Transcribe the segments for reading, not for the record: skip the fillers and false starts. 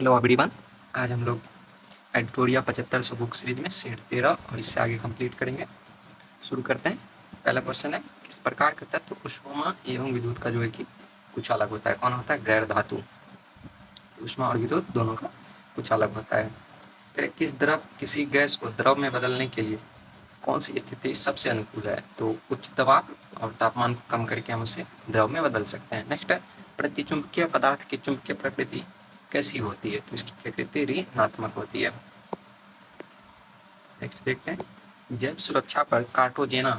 Hello everyone. आज हम लोग एडिटोरिया 75 बुक सीरीज में सेट 13 और इससे आगे कंप्लीट करेंगे। शुरू करते हैं। पहला क्वेश्चन है, किस प्रकार का तत्व ऊष्मा एवं विद्युत का जो है कि कुछ अलग होता है? कौन होता है? गैर धातु। ऊष्मा और विद्युत दोनों का कुछ अलग होता है। फिर किस द्रव किसी गैस को द्रव में बदलने के लिए कौन सी स्थिति सबसे अनुकूल है? तो उच्च दबाव और तापमान को कम करके हम उसे द्रव में बदल सकते हैं। नेक्स्ट है, प्रतिचुंबकीय पदार्थ की चुंबकीय प्रकृति कैसी होती है? तो इसकी प्रकृति ऋणात्मक होती है। नेक्स्ट देखते हैं, जैव सुरक्षा पर कार्टाजेना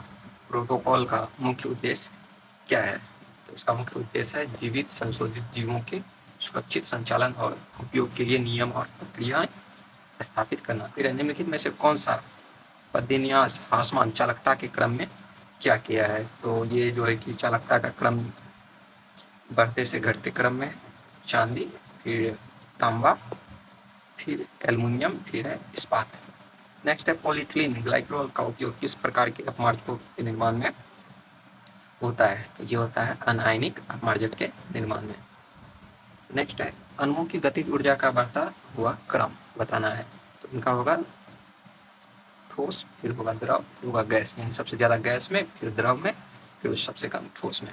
प्रोटोकॉल का मुख्य उद्देश्य क्या है? तो इसका मुख्य उद्देश्य है जीवित संशोधित जीवों के सुरक्षित संचालन और उपयोग के लिए नियम और प्रक्रियाएं स्थापित करना। फिर निम्नलिखित में से कौन सा पदविन्यास ह्रासमान चालकता के क्रम में क्या किया है? तो ये जो है कि चालकता का क्रम बढ़ते से घटते क्रम में चांदी, फिर तांबा, फिर एल्युमिनियम, फिर है इस्पात। नेक्स्ट है, पॉलीथिलीन ग्लाइकोल का उपयोग किस प्रकार के अपमार्जकों के निर्माण में होता है? तो ये होता है अनायनिक अपमार्जक के निर्माण में। नेक्स्ट है, अणुओं की गतिज ऊर्जा का बढ़ता हुआ क्रम बताना है। तो इनका होगा ठोस, फिर होगा द्रव, फिर होगा गैस, यानी सबसे ज्यादा गैस में, फिर द्रव में, फिर सबसे कम ठोस में।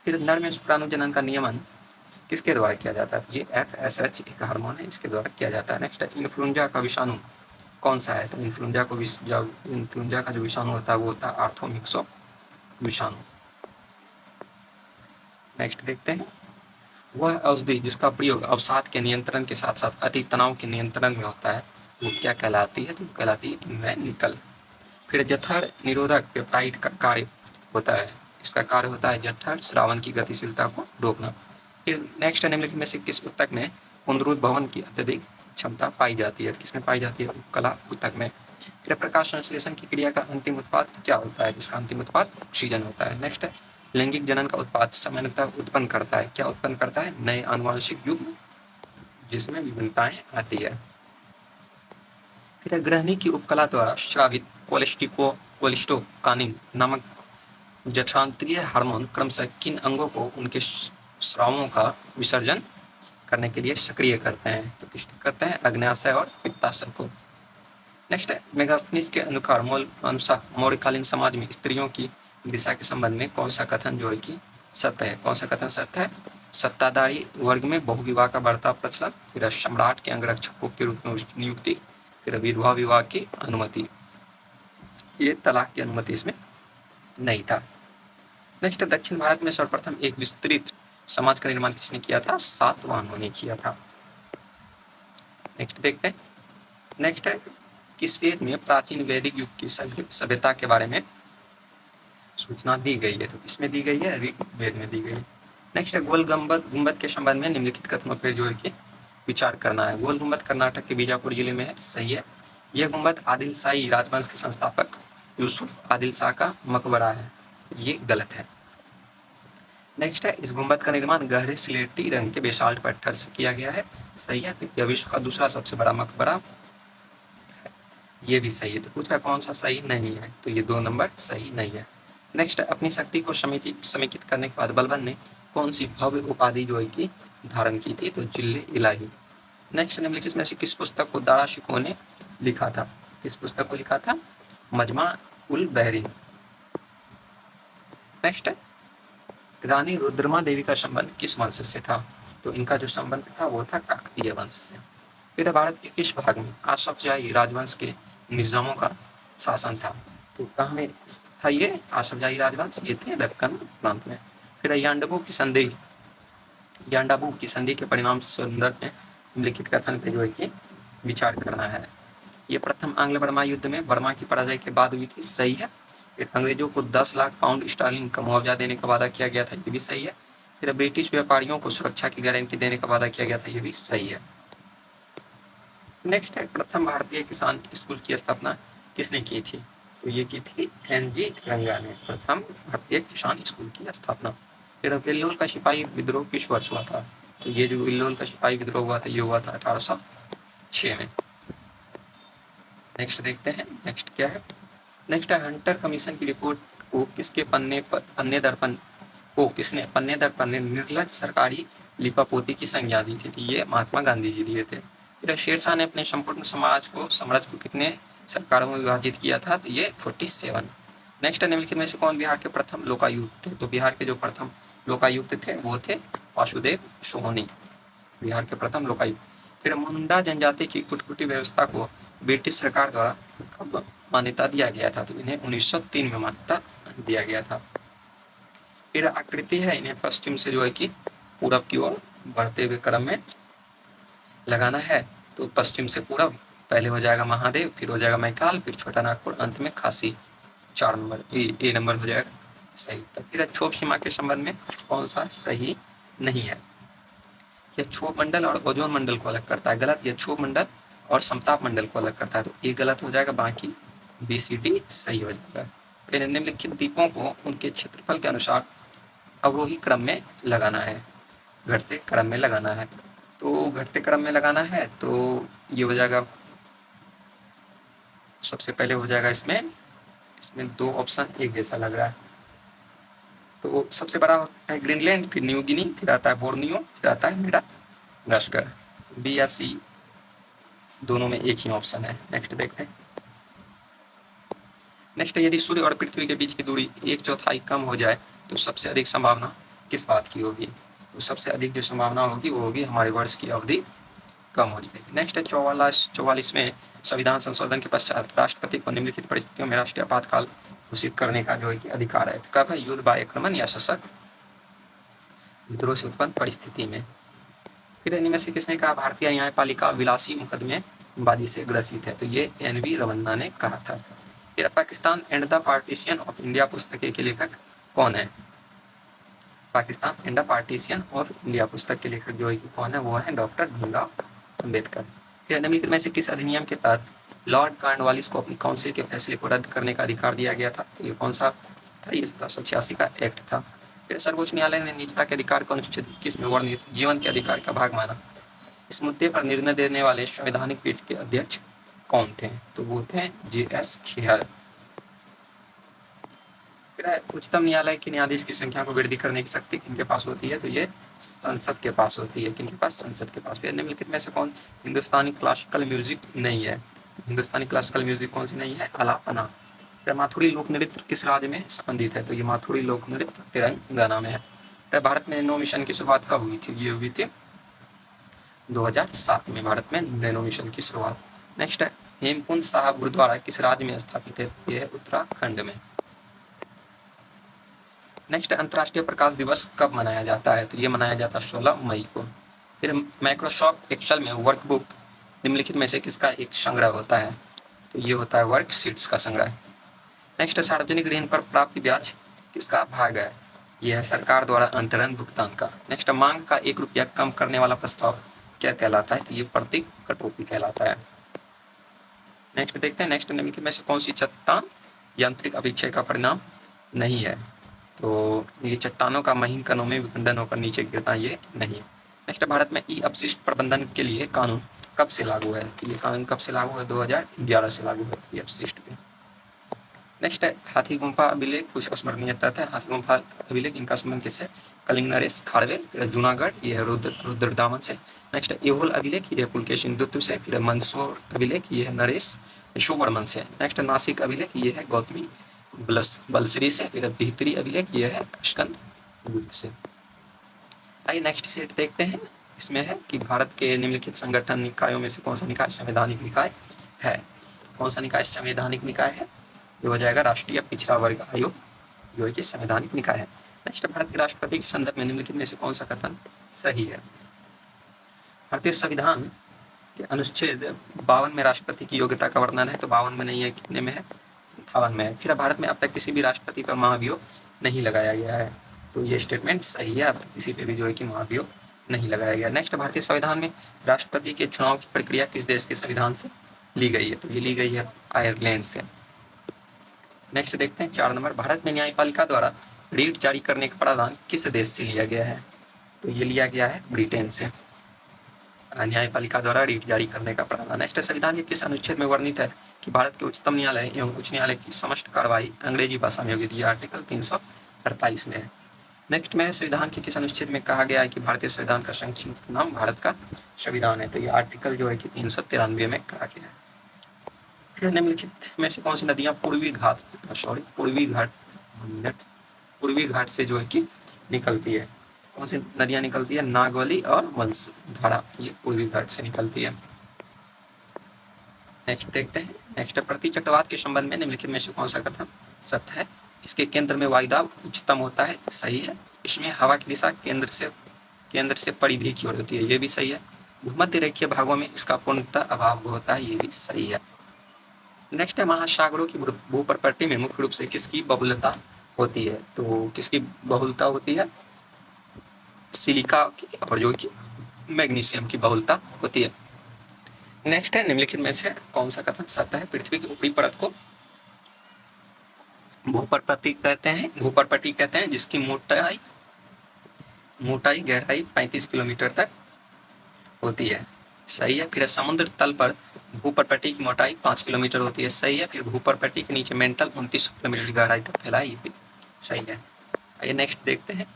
फिर नर में शुक्राणु जनन का नियमन किसके द्वारा किया जाता है? ये FSH एक हार्मोन है, इसके द्वारा किया जाता है। नेक्स्ट है, इन्फ्लुएंजा का विषाणु कौन सा है? तो इन्फ्लुएंजा का जो विषाणु होता है वो होता है आर्थोमिक्सो विषाणु। नेक्स्ट देखते हैं, वह औषधि जिसका प्रयोग अवसाद के नियंत्रण के साथ साथ अति तनाव के नियंत्रण में होता है वो क्या कहलाती है? तो कहलाती है इमैनिकल। फिर जठर निरोधक पेप्टाइड का कार्य होता है, इसका कार्य होता है जठर स्रावन की गतिशीलता को रोकना। फिर नेक्स्ट है, निम्नलिखित में से किस ऊतक में पुनरुद्भवन की अत्यधिक क्षमता पाई जाती है? किसमें पाई जाती है? उपकला ऊतक में। फिर प्रकाश संश्लेषण की क्रिया का अंतिम उत्पाद क्या होता है? इसका अंतिम उत्पाद ऑक्सीजन होता है। नेक्स्ट है, लैंगिक जनन का उत्पाद सामान्यतः उत्पन्न करता है, क्या उत्पन्न करता है? नए आनुवंशिक युग्म जिसमें विभिन्नताएं आती है। फिर गृहिणी की उपकला द्वारा स्रावित कोलेस्टोकानिन नामक जठरांतरीय हार्मोन क्रमशः किन अंगों को उनके स्रावों का विसर्जन करने के लिए सक्रिय करते हैं? तो किसके करते हैं? अग्न्याशय और पित्ताशय को। नेक्स्ट है, मेगास्थनीज के अनुसार मौर्यकालीन समाज में स्त्रियों की दिशा के संबंध में कौन सा कथन जो है कि सत्य है? कौन सा कथन सत्य है? सत्ताधारी वर्ग में बहुविवाह का बढ़ता प्रचलन, फिर सम्राट के अंगरक्षकों के रूप में उसकी नियुक्ति, फिर विधवा विवाह की अनुमति। ये तलाक की अनुमति इसमें नहीं था। नेक्स्ट, दक्षिण भारत में सर्वप्रथम एक विस्तृत समाज का निर्माण किसने किया था? सातवाहनों ने किया था। नेक्स्ट देखते हैं। नेक्स्ट है, किस वेद में प्राचीन वैदिक युग की सभ्यता के बारे में सूचना दी गई है? तो किसमें दी गई है? ऋग्वेद में दी गई है। नेक्स्ट है, गोल गुंबद के संबंध में निम्नलिखित कथनों पर जो है कि विचार करना है। गोल गुंबद कर्नाटक के बीजापुर जिले में है, सही है। यह गुंबद आदिल शाही राजवंश के संस्थापक यूसुफ आदिल शाह का मकबरा है, ये गलत है। नेक्स्ट है, इस गुंबद का निर्माण गहरे स्लेटी रंग के बेसाल्ट पत्थर से किया गया है, सही है। यह विश्व का दूसरा सबसे बड़ा मकबरा, ये भी सही है। तो पूछ रहा कौन सा सही नहीं है? तो ये 2 नंबर सही नहीं है। नेक्स्ट, अपनी शक्ति को समेकित करने के बाद बलबन ने कौन सी भव्य उपाधि जो है कि धारण की थी? तो जिल्ले इलाही। नेक्स्ट, निम्नलिखित में से किस पुस्तक को दारा शिकोह ने लिखा था? किस पुस्तक को लिखा था? मजमा उल बहरीन। नेक्स्ट है, रानी रुद्रमा देवी का संबंध किस वंश से था? तो इनका जो संबंध था वो था काकतीय वंश से। फिर भारत के किस भाग में आसफ जाही राजवंश के निजामों का शासन था? तो कहाँ में था ये आसफ जाही राजवंश? ये थे दक्कन प्रांत में। फिर यांडाबू की संधि के परिणाम संदर्भ में निम्नलिखित कथन पे जो है कि विचार करना है। ये प्रथम आंग्ल बर्मा युद्ध में बर्मा की पराजय के बाद हुई थी, सही है। फिर अंग्रेजों को 10 लाख पाउंड स्टर्लिंग का मुआवजा देने का वादा किया गया था, ये भी सही है। फिर ब्रिटिश व्यापारियों को सुरक्षा की गारंटी देने का वादा किया गया था, ये भी सही है। नेक्स्ट है, प्रथम भारतीय किसान स्कूल की स्थापना किसने की थी? तो ये की थी NG रंगा ने, प्रथम भारतीय किसान स्कूल की स्थापना। फिर विल्लोल का सिपाही विद्रोह किस वर्ष हुआ था? तो ये जो विल्लोल का सिपाही विद्रोह हुआ था ये हुआ था 1806 में। नेक्स्ट देखते हैं, नेक्स्ट क्या है? नेक्स्ट है, हंटर कमीशन की रिपोर्ट को किसने पन्ने दर पन्ने निर्लज सरकारी लिपापोती की संज्ञा दी थी, ये महात्मा गांधी जी दिए थे। फिर शेरशाह ने अपने संपूर्ण साम्राज्य को कितने सरकारों में विभाजित किया था, तो ये 47। नेक्स्ट निम्नलिखित में से कौन बिहार के प्रथम लोकायुक्त थे, तो बिहार के जो प्रथम लोकायुक्त थे वो थे वासुदेव सोहनी, बिहार के प्रथम लोकायुक्त। फिर मुंडा जनजाति की कुटकुटी व्यवस्था को ब्रिटिश सरकार द्वारा कब मान्यता दिया गया था, तो इन्हें 1903 में मान्यता दिया गया था। फिर आकृति है, इन्हें पश्चिम से जो है कि पूरब की ओर बढ़ते हुए क्रम में लगाना है, तो पश्चिम से पूरब पहले हो जाएगा महादेव, फिर हो जाएगा मैकाल, फिर छोटा नागपुर, अंत में खासी। 4 नंबर ए नंबर हो जाएगा सही। तो फिर क्षोभ सीमा के संबंध में कौन सा सही नहीं है, यह क्षोभ मंडल और ओजोन मंडल को अलग करता है, गलत। यह क्षोभ मंडल और समताप मंडल को अलग करता है, तो ये गलत हो जाएगा, बाकी बी सी डी सही हो जाएगा। फिर निम्नलिखित द्वीपों को उनके क्षेत्रफल के अनुसार अवरोही क्रम में लगाना है, घटते क्रम में लगाना है। तो घटते क्रम में लगाना है तो ये हो जाएगा, सबसे पहले हो जाएगा इसमें 2 ऑप्शन एक जैसा लग रहा है। तो सबसे बड़ा होता है ग्रीनलैंड, फिर न्यू गिनी, फिर आता है बोर्नियो, फिर आता है मेडागास्कर। बी या सी दोनों में एक ही ऑप्शन है। नेक्स्ट देखते हैं। नेक्स्ट, यदि सूर्य और पृथ्वी के बीच की दूरी 1/4 कम हो जाए तो सबसे अधिक संभावना किस बात की होगी, तो सबसे अधिक जो संभावना होगी वो होगी हमारे वर्ष की अवधि कम हो जाएगी। नेक्स्ट है 44वें संविधान संशोधन के पश्चात राष्ट्रपति को निम्नलिखित परिस्थितियों में राष्ट्रीय आपातकाल घोषित करने का जो है कि अधिकार है, तो कब है, युद्ध, बाह्य आक्रमण या सशस्त्र विद्रोह से उत्पन्न परिस्थिति में। फिर इनमें से किसने कहा भारतीय न्यायपालिका विलासी मुकदमेबाजी से ग्रसित है, तो ये एन.वी. रमन्ना ने कहा था। फिर Pakistan and the partition of India पुस्तक के लेखक कौन है, Pakistan and the partition of India पुस्तक के लेखक जो है कौन है, वो है डॉक्टर भीमराव अम्बेडकर। फिर निम्नलिखित में से किस अधिनियम के तहत लॉर्ड कॉर्नवालिस को अपनी काउंसिल के फैसले को रद्द करने का अधिकार दिया गया था, तो ये कौन सा था, ये 1786 का एक्ट था। फिर सर्वोच्च न्यायालय ने निजता के अधिकार को अनुच्छेद 21 में वर्णित जीवन के अधिकार का भाग माना। इस मुद्दे पर निर्णय देने वाले संवैधानिक पीठ के अध्यक्ष कौन थे, तो वो थे J.S. खेहर। फिर उच्चतम न्यायालय के न्यायाधीश की संख्या को वृद्धि करने की शक्ति किनके पास होती है, तो ये संसद के पास होती है, किनके पास, संसद के पास। फिर निम्नलिखित में से कौन हिंदुस्तानी क्लासिकल म्यूजिक नहीं है, हिंदुस्तानी क्लासिकल म्यूजिक कौन सी नहीं है, अलापना। फिर माथुरी लोक नृत्य किस राज्य में संबंधित है, तो ये माथुरी लोक नृत्य तेलंगाना में है। फिर भारत में नैनो मिशन की शुरुआत कब हुई थी, ये हुई थी 2007 में भारत में नैनो मिशन की शुरुआत। नेक्स्ट है हेमकुंड साहब गुरुद्वारा किस राज्य में स्थापित है, ये है उत्तराखंड में। नेक्स्ट, अंतर्राष्ट्रीय प्रकाश दिवस कब मनाया जाता है, तो ये मनाया जाता है 16 मई को। फिर माइक्रोसॉफ्ट एक्सेल में वर्कबुक निम्नलिखित में से किसका एक संग्रह होता है, तो ये होता है वर्कशीट्स का संग्रह। नेक्स्ट, सार्वजनिक ऋण पर प्राप्त ब्याज किसका भाग है, यह है सरकार द्वारा अंतरण भुगतान का। नेक्स्ट, मांग का 1 रुपया कम करने वाला प्रस्ताव क्या कहलाता है, तो ये प्रतीक कटौती कहलाता है। नेक्स्ट देखते हैं, नेक्स्ट निम्नलिखित में से कौन सी चट्टान यांत्रिक अभिक्षय का परिणाम नहीं है, तो ये चट्टानों का महीन कणों में विखंडन होकर नीचे गिरना ये नहीं। नेक्स्ट, भारत में ई अपशिष्ट प्रबंधन के लिए कानून कब से लागू है, तो ये कानून कब से लागू है, 2011 से लागू है ई अपशिष्ट पे। नेक्स्ट है हाथी गुम्फा अभिलेख, कुछ स्मरणीय तथ्य है। हाथी गुम्फा अभिलेख इनका संबंध किससे, कलिंग नरेश खारवेल, जूनागढ़, ये है रुद्रदामन से। नेक्स्ट एहोल अभिलेख, ये है पुलकेशिन दुत्व से। फिर मंदसौर अभिलेख, ये है नरेश यशोवर्मन से। नेक्स्ट नासिक अभिलेख, ये है गौतमी बलश्री से। फिर भित्री अभिलेख, ये है स्कंद गुप्त से। आइए नेक्स्ट सेट देखते हैं, इसमें है कि भारत के निम्नलिखित संगठन निकायों में से कौन सा निकाय संवैधानिक निकाय है, कौन सा निकाय संवैधानिक निकाय है, ये हो जाएगा राष्ट्रीय पिछड़ा वर्ग आयोग, जो है कि संवैधानिक निकाय है। नेक्स्ट, भारत के राष्ट्रपति के संदर्भ में निम्नलिखित में से कौन सा कथन सही है, भारतीय संविधान के अनुच्छेद 52 में राष्ट्रपति की योग्यता का वर्णन है, तो 52 में नहीं है, कितने में है, 58 में है। फिर भारत में अब तक किसी भी राष्ट्रपति पर महाभियोग नहीं लगाया गया है, तो ये स्टेटमेंट सही है, अब तक किसी पे भी जो है कि महाभियोग नहीं लगाया गया। नेक्स्ट, भारतीय संविधान में राष्ट्रपति के चुनाव की प्रक्रिया किस देश के संविधान से ली गई है, तो ये ली गई है आयरलैंड से। नेक्स्ट देखते हैं 4 नंबर, भारत में न्यायपालिका द्वारा रीट जारी करने का प्रावधान किस देश से लिया गया है, तो ये लिया गया है ब्रिटेन से, न्यायपालिका द्वारा रीट जारी करने का प्रावधान। नेक्स्ट, संविधान के किस अनुच्छेद में वर्णित है कि भारत के उच्चतम न्यायालय एवं उच्च न्यायालय की समस्त कार्रवाई अंग्रेजी भाषा में होगी, ये आर्टिकल 348 में है। नेक्स्ट में संविधान के किस अनुच्छेद में कहा गया है कि भारतीय संविधान का संक्षिप्त नाम भारत का संविधान है? तो ये आर्टिकल जो है कि 393 में कहा गया है। फिर निम्नलिखित में से कौन सी नदियां पूर्वी घाट से जो है कि निकलती है? कौन सी नदियां निकलती है? नागवली और वंशधारा, ये पूर्वी घाट से निकलती है। नेक्स्ट देखते हैं। नेक्स्ट, प्रति चक्रवात के संबंध में निम्नलिखित में से कौन सा कथन सत्य है? इसके केंद्र में वायुदाब उच्चतम होता है, सही है। इसमें हवा की दिशा केंद्र से परिधि की ओर होती है, ये भी सही है। भूमध्य रेखीय भागों में इसका पूर्णतः अभाव होता है, ये भी सही है। नेक्स्ट है, महासागरों की भूप्रकृति में मुख्य रूप से किसकी बहुलता होती है? तो किसकी बहुलता होती है? सिलिका की और जो कि मैग्नीशियम की बहुलता होती है। नेक्स्ट है, निम्नलिखित में से कौन सा कथन सत्य है? पृथ्वी की ऊपरी परत को भूपर्पटी कहते हैं, जिसकी मोटाई गहराई 35 किलोमीटर तक होती है, सही है। फिर समुद्र तल पर भूपर्पटी की मोटाई 5 किलोमीटर होती है, सही है। फिर भूपर्पटी के नीचे मेंटल 29 किलोमीटर की गहराई तक फैला है, ये भी सही है। आइए नेक्स्ट देखते हैं।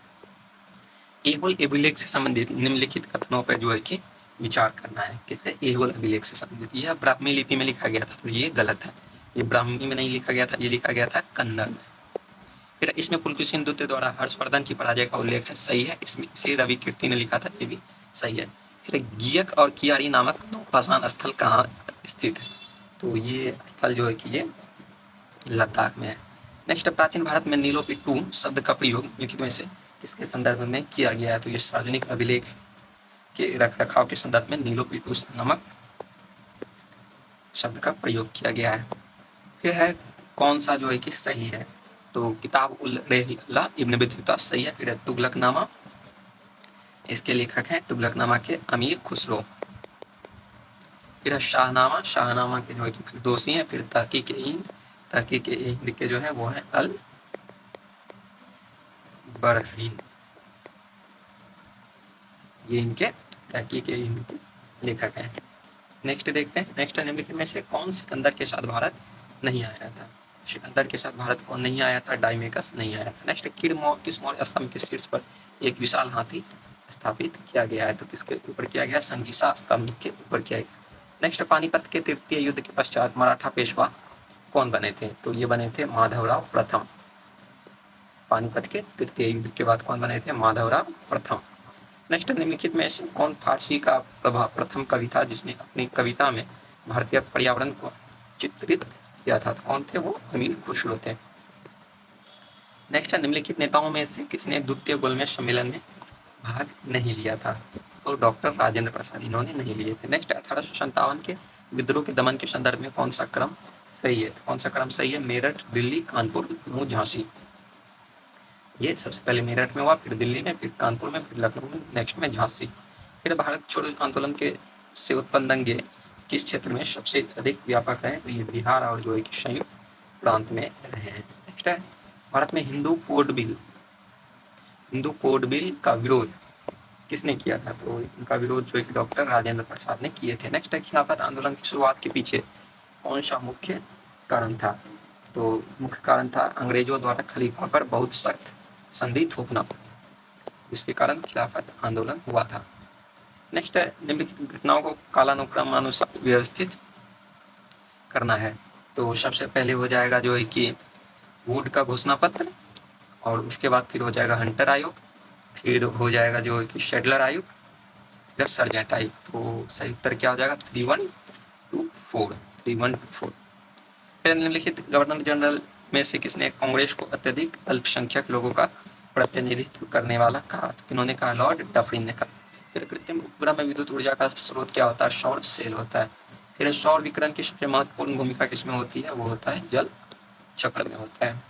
एहोल अभिलेख से संबंधित निम्नलिखित कथनों पर जो है कि विचार करना है। किससे? एहोल अभिलेख से संबंधित। यह ब्राह्मी लिपि में लिखा गया था, तो ये गलत है। ये ब्राह्मी में नहीं लिखा गया था, ये लिखा गया था कन्नड़ में। फिर इसमें पुलकेशिन द्वितीय द्वारा हर्षवर्धन की पराजय का उल्लेख है, सही है। इसमें इसे रवि कीर्ति ने लिखा था, ये भी सही है। फिर गियक और कियारी नामक नौपाषाण स्थल कहाँ स्थित है? तो ये स्थल जो है कि ये लद्दाख में है। नेक्स्ट, प्राचीन भारत में नीलोपिटू शब्द का प्रयोग लिखित में से किसके संदर्भ में किया गया है? तो ये सार्वजनिक अभिलेख के रखरखाव के संदर्भ में नीलोपिटू नामक शब्द का प्रयोग किया गया है। फिर है, कौन सा जो है कि सही है? तो किताब उल रहला इब्न बतूता, सही है। फिर तुगलकनामा, इसके लेखक हैं तुगलकनामा के अमीर खुसरो। फिर शाहनामा के जो है कि फिरदौसी हैं। फिर तहकीक हिंद के जो है वो है अल बरहीन, ये इनके तहकीक हिंद के लेखक हैं। नेक्स्ट देखते हैं। नेक्स्ट निम्नलिखित में से कौन सिकंदर के साथ भारत नहीं आया था? सिकंदर के साथ भारत कौन नहीं आया था? डायमेकस नहीं आया था। नेक्स्ट, किस मौर्य स्तंभ के शीर्ष पर एक विशाल हाथी स्थापित किया गया है? तो किसके ऊपर किया गया? संगीसा स्तंभ के ऊपर किया गया। नेक्स्ट, पानीपत के तृतीय युद्ध के पश्चात मराठा पेशवा कौन बने थे? तो ये बने थे माधवराव प्रथम। पानीपत के तृतीय युद्ध के बाद कौन बने थे? माधवराव प्रथम। नेक्स्ट, निम्नलिखित में से कौन फारसी का प्रथम कवि था जिसने अपनी कविता में भारतीय पर्यावरण को चित्रित किया था? तो कौन थे वो? अमीर खुसरो थे। नेक्स्ट, निम्नलिखित नेताओं में से किसने द्वितीय गोलमेज सम्मेलन में भाग नहीं लिया था? तो डॉक्टर राजेंद्र प्रसाद, इन्होंने नहीं लिए थे। नेक्स्ट, 1857 के विद्रोह के दमन के संदर्भ में कौन सा क्रम सही है? तो कौन सा क्रम सही है? मेरठ, दिल्ली, कानपुर, लखनऊ, झांसी। ये सबसे पहले मेरठ में हुआ, फिर दिल्ली में, फिर कानपुर में, फिर लखनऊ में, नेक्स्ट में झांसी। फिर भारत छोड़ो आंदोलन के से उत्पन्न दंगे किस क्षेत्र में सबसे अधिक व्यापक है? तो ये बिहार और जो है कि संयुक्त प्रांत में रहे हैं। नेक्स्ट है, भारत में हिंदू कोड बिल का विरोध किसने किया था? तो इनका विरोध जो है कि डॉक्टर राजेंद्र प्रसाद ने किए थे। नेक्स्ट है, खिलाफत आंदोलन की शुरुआत के पीछे कौन सा मुख्य कारण था? तो मुख्य कारण था अंग्रेजों द्वारा खलीफा पर बहुत सख्त संधि थोपना, जिसके कारण खिलाफत आंदोलन हुआ था। नेक्स्ट है, निम्नलिखित घटनाओं को कालानुक्रमानुसार व्यवस्थित करना है। तो सबसे पहले हो जाएगा जो है कि वुड का घोषणा पत्र, और उसके बाद फिर हो जाएगा हंटर आयोग, फिर हो जाएगा जो है कि शेडलर आयोग, फिर सर्जेंट आयोग। तो सही उत्तर क्या हो जाएगा? 3124। फिर निम्नलिखित गवर्नर जनरल में से किसने कांग्रेस को अत्यधिक अल्पसंख्यक लोगों का प्रतिनिधित्व करने वाला कहा? तो इन्होंने कहा? लॉर्ड डफरिन ने कहा। फिर कृत्रिम उपग्रह में विद्युत ऊर्जा का स्रोत क्या होता है? सौर सेल होता है। फिर सौर विकिरण की सबसे महत्वपूर्ण भूमिका किसमें होती है? वो होता है जल चक्र में होता है।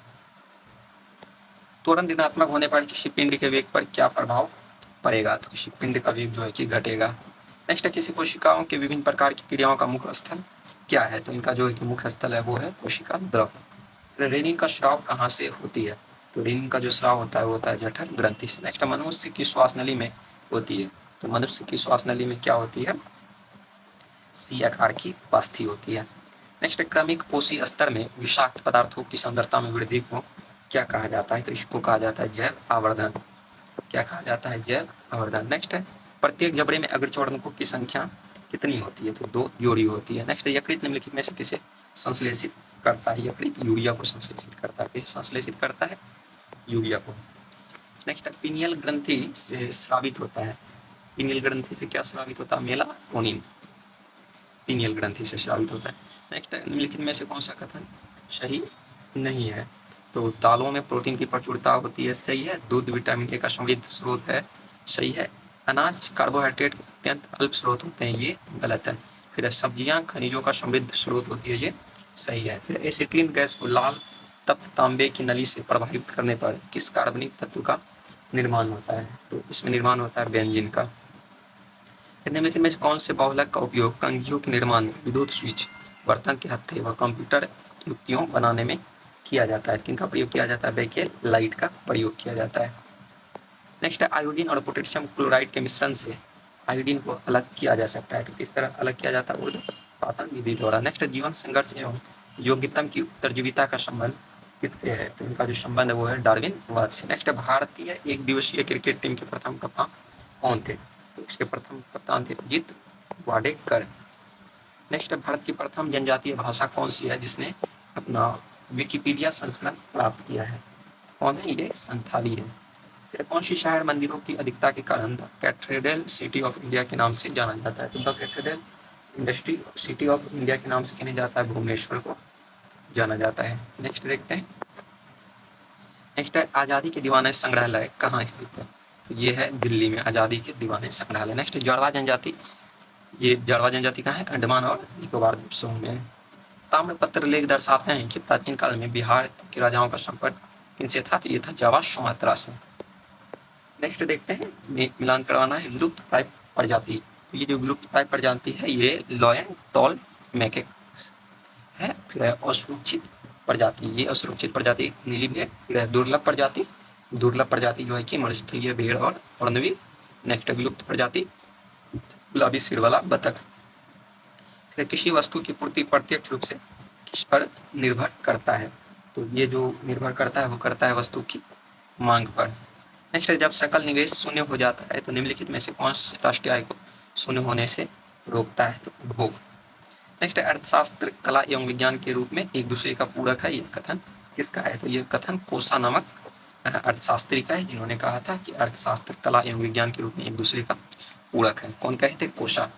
त्वरण ऋणात्मक होने पर किसी पिंड के वेग पर क्या प्रभाव पड़ेगा? तो किसी पिंड का वेग जो है कि घटेगा। नेक्स्ट है, किसी कोशिकाओं के विभिन्न प्रकार की क्रियाओं का मुख्य स्थल क्या है? तो इनका जो है कि मुख्य स्थल है वो है कोशिका द्रव। रेनिन का स्राव कहाँ से होती है? तो रेनिन का जो स्राव होता है वो होता है जठर ग्रंथि से। नेक्स्ट, मनुष्य की श्वास नली में होती है। तो मनुष्य की श्वास नली में क्या होती है? सी आकार की उपास्थि होती है। नेक्स्ट, क्रमिक कोशी स्तर में विषाक्त पदार्थों की सांद्रता में वृद्धि को क्या कहा जाता है? तो इसको कहा जाता है जैव आवर्धन। क्या कहा जाता है? जैव आवर्धन। नेक्स्ट है प्रत्येक जबड़े में अग्रचौड़कों की संख्या कितनी होती है? तो 2 जोड़ी होती है। नेक्स्ट यकृत निम्नलिखित में से किसे संश्लेषित करता है? यकृत यूरिया को संश्लेषित करता है। किसे संश्लेषित करता है? यूरिया को। नेक्स्ट पीनियल ग्रंथि से स्रावित होता है। पीनियल ग्रंथि से क्या स्रावित होता है? मेलाटोनिन पीनियल ग्रंथि से स्रावित होता है। नेक्स्ट निम्नलिखित में से कौन सा कथन सही नहीं है? तो दालों में प्रोटीन की प्रचुरता होती है, सही है। दूध विटामिन ए का समृद्ध स्रोत है, सही है। अनाज कार्बोहाइड्रेट के अत्यंत अल्प स्रोत होते हैं, ये गलत है। फिर सब्जियां खनिजों का समृद्ध स्रोत होती है, ये सही है। फिर एसिटिलीन गैस को लाल तप्त तांबे की नली से प्रभावित करने पर किस कार्बनिक तत्व का निर्माण होता है? तो इसमें निर्माण होता है बेंजीन का। निम्नलिखित में से कौन से बहुलक का उपयोग कंघियों के निर्माण में, विद्युत स्विच, बर्तन के हत्थे व कंप्यूटर युक्तियों बनाने में किया जाता है? किनका प्रयोग किया जाता है? बेकेल लाइट का प्रयोग किया जाता है। नेक्स्ट है आयोडीन और पोटेशियम क्लोराइड के मिश्रण से आयोडीन को अलग किया जा सकता है। तो किस तरह अलग किया जाता है? ऊर्ध्वपातन विधि द्वारा। नेक्स्ट जीवन संघर्ष एवं योग्यता की उत्तरजीविता का संबंध किससे है? तो इनका जो संबंध है वो है डार्विनवाद से। नेक्स्ट भारतीय एक दिवसीय क्रिकेट टीम के प्रथम कप्तान कौन थे? तो इसके प्रथम कप्तान थे अजीत वाडेकर। नेक्स्ट भारत की प्रथम जनजातीय भाषा कौन सी है जिसने अपना विकिपीडिया संस्करण प्राप्त किया है? कौन है? ये संथाली है। फिर कौन सी शहर मंदिरों की अधिकता के कारण the cathedral city of India के नाम से जाना जाता है? तो the cathedral industry city of India के नाम से किन्हें जाता है? भुवनेश्वर को जाना जाता है। नेक्स्ट देखते हैं। नेक्स्ट है आज़ादी के दीवाने संग्रहालय कहाँ स्थित है? तो ये है दिल्ली में आज़ादी के दीवाने संग्रहालय। नेक्स्ट जाड़वा जनजाति, ये जाड़वा जनजाति कहाँ है? अंडमान और निकोबार द्वीप समूह में। ताम्रपत्र लेख दर्शाते हैं कि प्राचीन काल में बिहार के राजाओं का संपर्क किनसे था? तो ये था जावा सुमात्रा से। नेक्स्ट देखते हैं, मिलान करवाना है लुप्त प्राय प्रजाति। ये जो लुप्त प्राय प्रजाति है ये लॉयन टॉल मैकेक्स है। फिर है असुरक्षित प्रजाति, ये असुरक्षित प्रजाति नीली भेड़। फिर है दुर्लभ प्रजाति जो है कि मरुस्थलीय भेड़ और अर्णवी। नेक्स्ट विलुप्त प्रजाति गुलाबी सिर वाला बतख। फिर किसी वस्तु की पूर्ति प्रत्यक्ष रूप से किस पर निर्भर करता है? तो ये जो निर्भर करता है वो करता है वस्तु की मांग पर। नेक्स्ट है जब सकल निवेश शून्य हो जाता है तो निम्नलिखित में से कौन से राष्ट्रीय आय को शून्य होने से रोकता है? तो उपभोग। नेक्स्ट है अर्थशास्त्र कला एवं विज्ञान के रूप में एक दूसरे का पूरक है, ये कथन किसका है? तो ये कथन कोसा नामक अर्थशास्त्री का है, जिन्होंने कहा था कि अर्थशास्त्र कला एवं विज्ञान के रूप में एक दूसरे का पूरक है। कौन कहे थे? कोसा।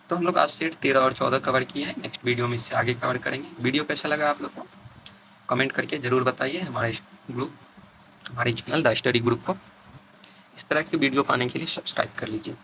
तो हम लोग आज सेट 13 और 14 कवर किए हैं। नेक्स्ट वीडियो में इससे आगे कवर करेंगे। वीडियो कैसा लगा आप लोग को कमेंट करके जरूर बताइए। हमारे चैनल द स्टडी ग्रुप को इस तरह की वीडियो पाने के लिए सब्सक्राइब कर लीजिए।